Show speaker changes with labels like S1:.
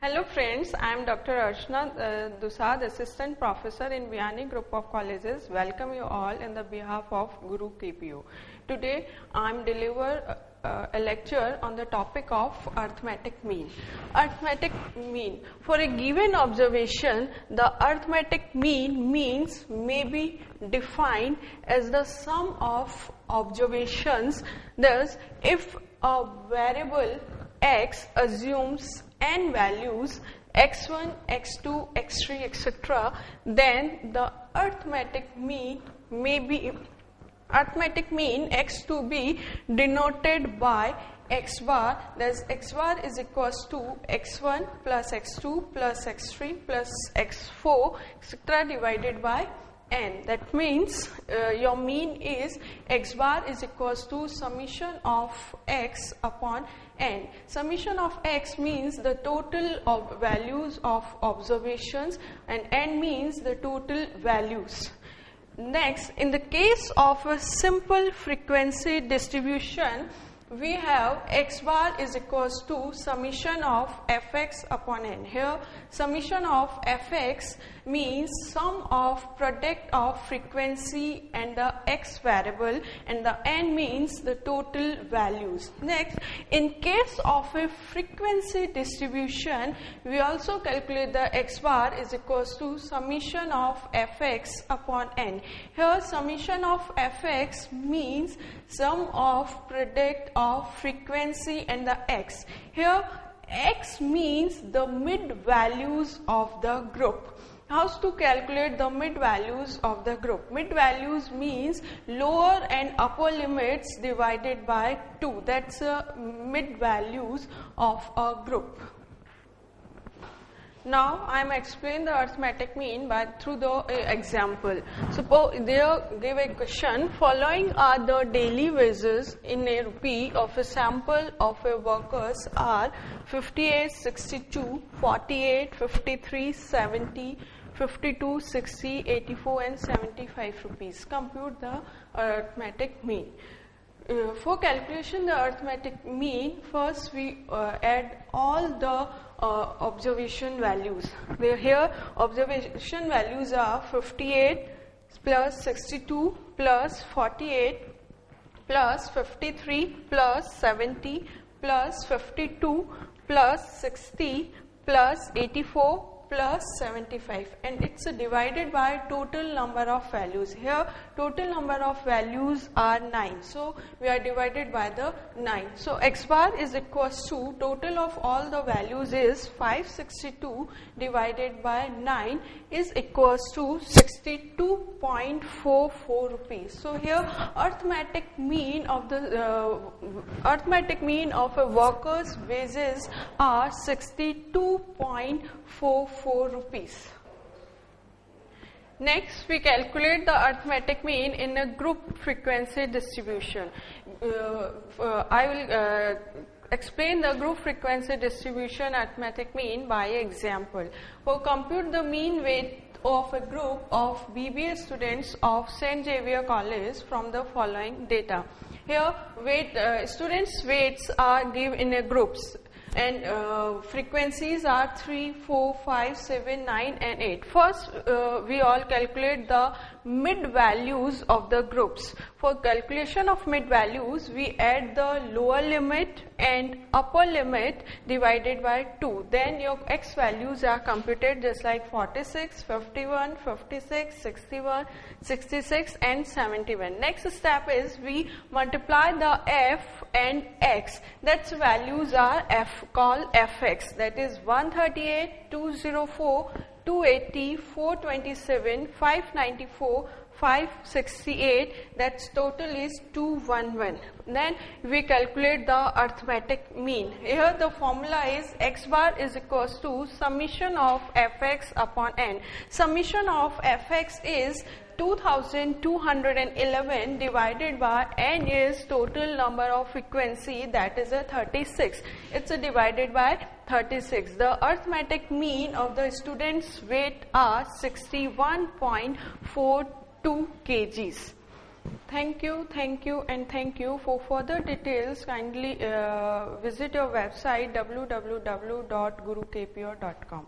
S1: Hello friends, I am Dr. Archana Dusad, Assistant Professor in Vianney Group of Colleges. Welcome you all in the behalf of Guru KPO. Today I am deliver a lecture on the topic of arithmetic mean. Arithmetic mean. For a given observation, the arithmetic mean means may be defined as the sum of observations. Thus, if a variable x assumes n values x1, x2, x3, etc., then the arithmetic mean may be x to be denoted by x bar. Thus x bar is equals to x1 plus x2 plus x3 plus x4 etc. divided by n. That means your mean is x bar is equals to summation of x upon n. Summation of x means the total of values of observations and n means the total values. Next, in the case of a simple frequency distribution, we have x bar is equals to summation of fx upon n. Here summation of fx means sum of product of frequency and the x variable, and the n means the total values. Next, in case of a frequency distribution, we also calculate the x bar is equals to summation of fx upon n. Here summation of fx means sum of product of frequency and the x. Here x means the mid values of the group. How to calculate the mid values of the group? Mid values means lower and upper limits divided by 2. That's mid values of a group. Now I am explaining the arithmetic mean through the example. Suppose they give a question: following are the daily wages in a rupee of a sample of a workers are 58, 62, 48, 53, 70, 52, 60, 84 and 75 rupees. Compute the arithmetic mean. For calculation the arithmetic mean, first we add all the observation values. Here observation values are 58 plus 62 plus 48 plus 53 plus 70 plus 52 plus 60 plus 84 plus 75, and it's divided by total number of values. Here total number of values are 9, so we are divided by the 9. So x bar is equals to total of all the values is 562 divided by 9 is equals to 62.44 rupees. So here arithmetic mean of the a worker's wages are 62.44 rupees. Next, we calculate the arithmetic mean in a group frequency distribution. I will explain the group frequency distribution arithmetic mean by example. For compute the mean weight of a group of BBA students of St. Xavier College from the following data. Here, students' weights are given in a groups, and frequencies are 3, 4, 5, 7, 9 and 8. First, we all calculate the mid values of the groups. For calculation of mid values, we add the lower limit and upper limit divided by 2. Then your x values are computed just like 46, 51, 56, 61, 66 and 71. Next step is we multiply the f and x. That's values are called fx. That is 138, 204, 280, 427, 594, 568, that's total is 211. Then we calculate the arithmetic mean. Here the formula is x bar is equals to summation of fx upon n. Summation of fx is 2211 divided by n is total number of frequency, that is a 36. It's divided by 36. The arithmetic mean of the students' weight are 61.42 kgs. Thank you, and thank you. For further details, kindly visit your website www.gurukpr.com.